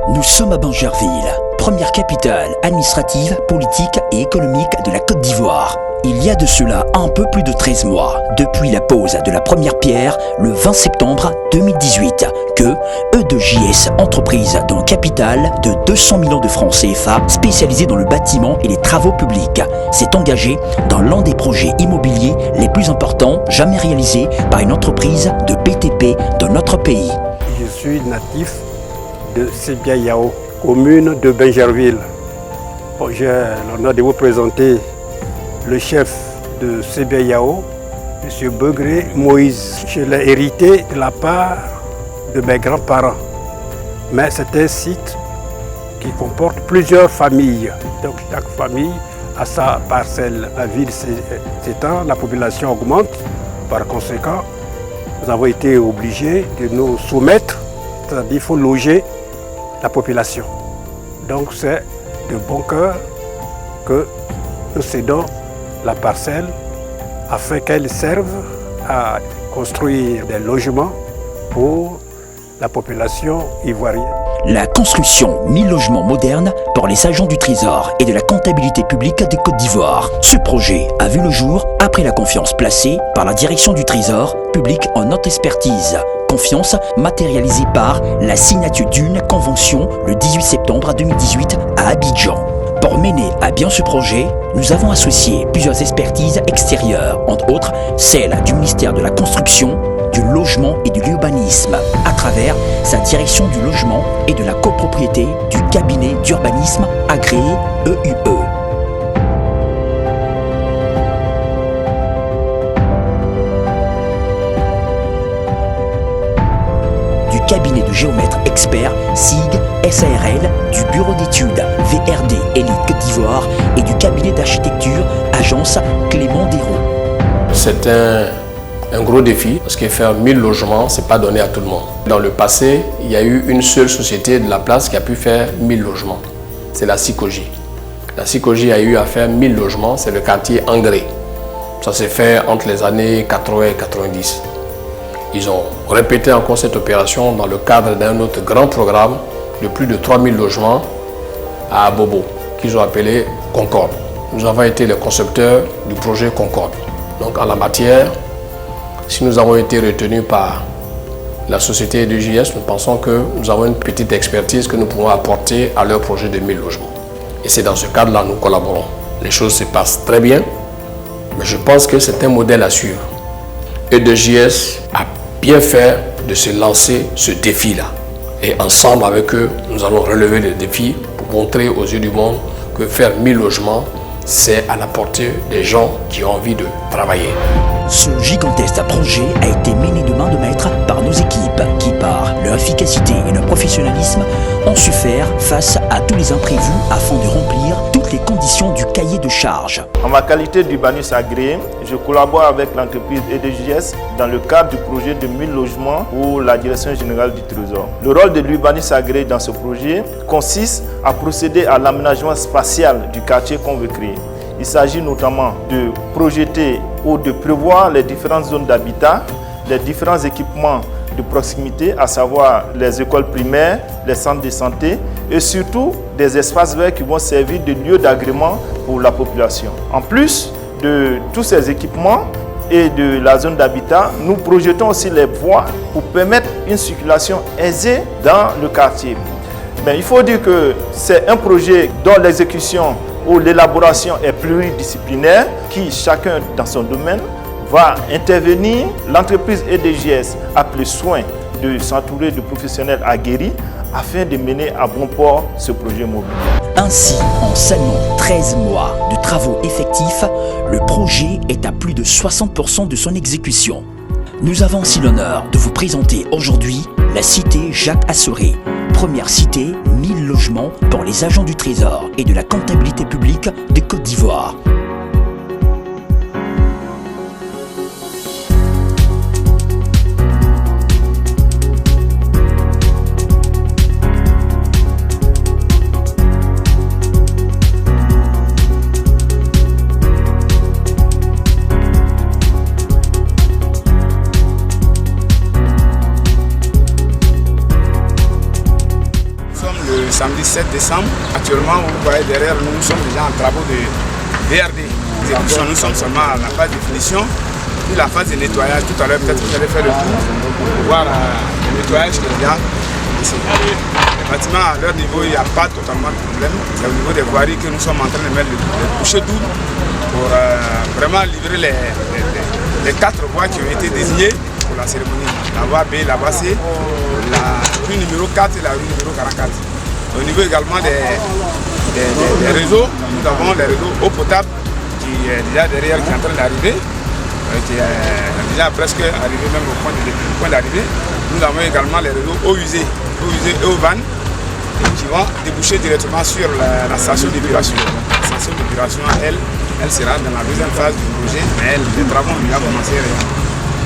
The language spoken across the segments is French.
Nous sommes à Bangerville, première capitale administrative, politique et économique de la Côte d'Ivoire. Il y a de cela un peu plus de 13 mois, depuis la pose de la première pierre le 20 septembre 2018, que E2JS, entreprise dont le capital de 200 millions de francs CFA, spécialisée dans le bâtiment et les travaux publics, s'est engagé dans l'un des projets immobiliers les plus importants jamais réalisés par une entreprise de BTP dans notre pays. Je suis natif de Sébiayao, commune de Bangerville. J'ai l'honneur de vous présenter le chef de Sébiayao, M. Begré Moïse. Je l'ai hérité de la part de mes grands-parents. Mais c'est un site qui comporte plusieurs familles. Donc chaque famille a sa parcelle. La ville s'étend, la population augmente. Par conséquent, nous avons été obligés de nous soumettre, c'est-à-dire qu'il faut loger la population. Donc c'est de bon cœur que nous cédons la parcelle afin qu'elle serve à construire des logements pour la population ivoirienne. La construction 1000 logements modernes pour les agents du Trésor et de la comptabilité publique de Côte d'Ivoire. Ce projet a vu le jour après la confiance placée par la direction du Trésor public en notre expertise. Confiance matérialisée par la signature d'une convention le 18 septembre 2018 à Abidjan. Pour mener à bien ce projet, nous avons associé plusieurs expertises extérieures, entre autres celle du ministère de la Construction, du Logement et de l'Urbanisme, à travers sa direction du logement et de la copropriété du cabinet d'urbanisme agréé EUE. Du cabinet de géomètres experts SIG, SARL, du bureau d'études VRD Élite Côte d'Ivoire et du cabinet d'architecture Agence Clément Dérault. C'est un gros défi parce que faire 1000 logements, ce n'est pas donné à tout le monde. Dans le passé, il y a eu une seule société de la place qui a pu faire 1000 logements. C'est la Sikoji. La Sikoji a eu à faire 1000 logements, c'est le quartier Angré. Ça s'est fait entre les années 80 et 90. Ils ont répété encore cette opération dans le cadre d'un autre grand programme de plus de 3000 logements à Abobo, qu'ils ont appelé Concorde. Nous avons été les concepteurs du projet Concorde. Donc en la matière, si nous avons été retenus par la société E2JS, nous pensons que nous avons une petite expertise que nous pouvons apporter à leur projet de 1000 logements. Et c'est dans ce cadre-là que nous collaborons. Les choses se passent très bien, mais je pense que c'est un modèle à suivre. E2JS a bien fait de se lancer ce défi-là. Et ensemble avec eux, nous allons relever le défi pour montrer aux yeux du monde que faire 1000 logements, c'est à la portée des gens qui ont envie de travailler. Ce gigantesque projet a été mené de main de maître par nos équipes qui, par leur efficacité et leur professionnalisme, ont su faire face à tous les imprévus afin de remplir toutes les conditions du cahier de charges. En ma qualité d'urbaniste agréé, je collabore avec l'entreprise E2JS dans le cadre du projet de 1000 logements pour la Direction générale du Trésor. Le rôle de l'urbaniste agréé dans ce projet consiste à procéder à l'aménagement spatial du quartier qu'on veut créer. Il s'agit notamment de projeter ou de prévoir les différentes zones d'habitat, les différents équipements de proximité, à savoir les écoles primaires, les centres de santé et surtout des espaces verts qui vont servir de lieu d'agrément pour la population. En plus de tous ces équipements et de la zone d'habitat, nous projetons aussi les voies pour permettre une circulation aisée dans le quartier. Mais il faut dire que c'est un projet dont l'exécution où l'élaboration est pluridisciplinaire, qui chacun dans son domaine va intervenir. L'entreprise E2JS a pris soin de s'entourer de professionnels aguerris afin de mener à bon port ce projet immobilier. Ainsi, en seulement 13 mois de travaux effectifs, le projet est à plus de 60% de son exécution. Nous avons aussi l'honneur de vous présenter aujourd'hui la cité Jacques Assoré, première cité 1000 logements pour les agents du Trésor et de la comptabilité publique de Côte d'Ivoire. Nous sommes le samedi 7 décembre. Actuellement, vous voyez derrière nous, nous sommes déjà en travaux de VRD. Nous sommes seulement à la phase de finition. Puis la phase de nettoyage, tout à l'heure, peut-être que vous allez faire le tour pour voir le nettoyage qu'il y a ici. Les bâtiments, à leur niveau, il n'y a pas totalement de problème. C'est au niveau des voiries que nous sommes en train de mettre les bouchées doubles pour vraiment livrer les 4 voies qui ont été désignées pour la cérémonie. La voie B, la voie C, la rue numéro 4 et la rue numéro 44. Au niveau également des réseaux, nous avons les réseaux eau potable qui est déjà derrière, qui est en train d'arriver, qui est déjà presque arrivé même au point d'arrivée. Nous avons également les réseaux eau usée et eau vanne qui vont déboucher directement sur la station d'épuration. La station d'épuration, elle sera dans la deuxième phase du projet, mais les travaux ont déjà commencé.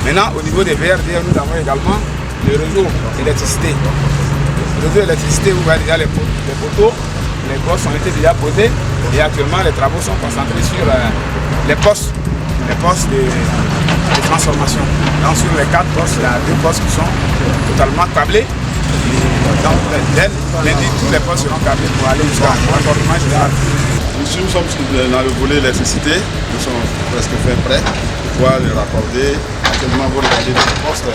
Maintenant, au niveau des VRD, nous avons également le réseau d'électricité. Le réseau d'électricité, vous voyez déjà les poteaux, les postes ont été déjà posés et actuellement les travaux sont concentrés sur les postes de transformation. Donc sur les 4 postes, il y a 2 postes qui sont totalement câblés. Donc lundi, tous les postes seront câblés pour aller jusqu'à l'accordement général. Ici, nous sommes dans le volet électricité, nous sommes presque fait prêts pour pouvoir les raccorder. Actuellement, vous regardez les postes,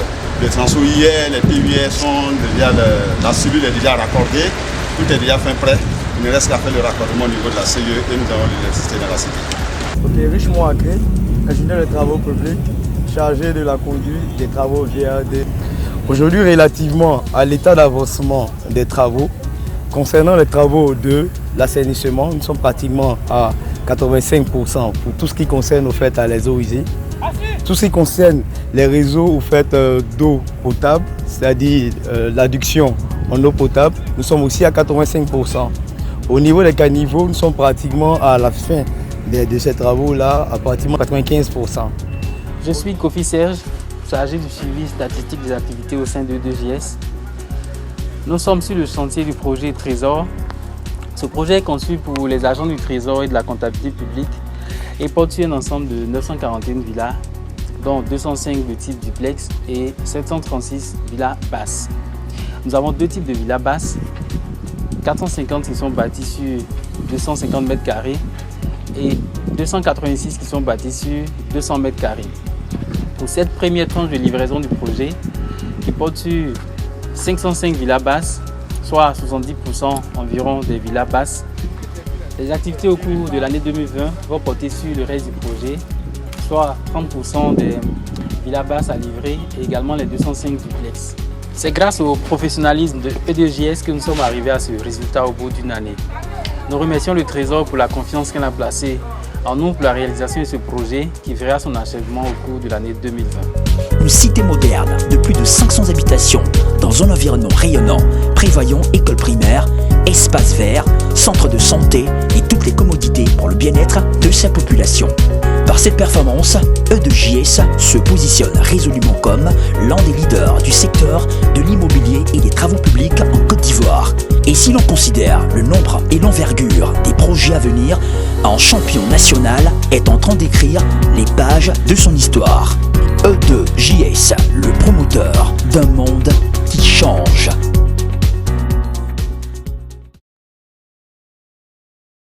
les transfo hier, les PUR sont déjà, la cellule est déjà raccordée, tout est déjà fait prêt. Il ne reste qu'à faire le raccordement au niveau de la CE et nous avons l'électricité dans la cité. Ok, Richemont Agré, ingénieur des travaux publics, chargé de la conduite des travaux VRD. Aujourd'hui, relativement à l'état d'avancement des travaux, concernant les travaux de l'assainissement, nous sommes pratiquement à 85% pour tout ce qui concerne au fait à les eaux usées. Tout ce qui concerne les réseaux au fait d'eau potable, c'est-à-dire l'adduction en eau potable, nous sommes aussi à 85%. Au niveau des caniveaux, nous sommes pratiquement à la fin de ces travaux-là, à pratiquement 95%. Je suis Kofi Serge, chargé du suivi statistique des activités au sein de E2JS. Nous sommes sur le chantier du projet Trésor. Ce projet est conçu pour les agents du Trésor et de la comptabilité publique et porte sur un ensemble de 941 villas, dont 205 de type duplex et 736 villas basses. Nous avons 2 types de villas basses, 450 qui sont bâties sur 250 mètres carrés et 286 qui sont bâties sur 200 mètres carrés. Pour cette première tranche de livraison du projet, qui porte sur 505 villas basses, soit 70% environ des villas basses, les activités au cours de l'année 2020 vont porter sur le reste du projet, soit 30% des villas basses à livrer et également les 205 duplex. C'est grâce au professionnalisme de E2JS que nous sommes arrivés à ce résultat au bout d'une année. Nous remercions le Trésor pour la confiance qu'il a placée en nous pour la réalisation de ce projet qui verra son achèvement au cours de l'année 2020. Une cité moderne de plus de 500 habitations dans un environnement rayonnant, prévoyant école primaire, espace vert, centre de santé et toutes les commodités pour le bien-être de sa population. Par cette performance, E2JS se positionne résolument comme l'un des leaders du secteur de l'immobilier et des travaux publics en Côte d'Ivoire. Et si l'on considère le nombre et l'envergure des projets à venir, un champion national est en train d'écrire les pages de son histoire. E2JS, le promoteur d'un monde qui change.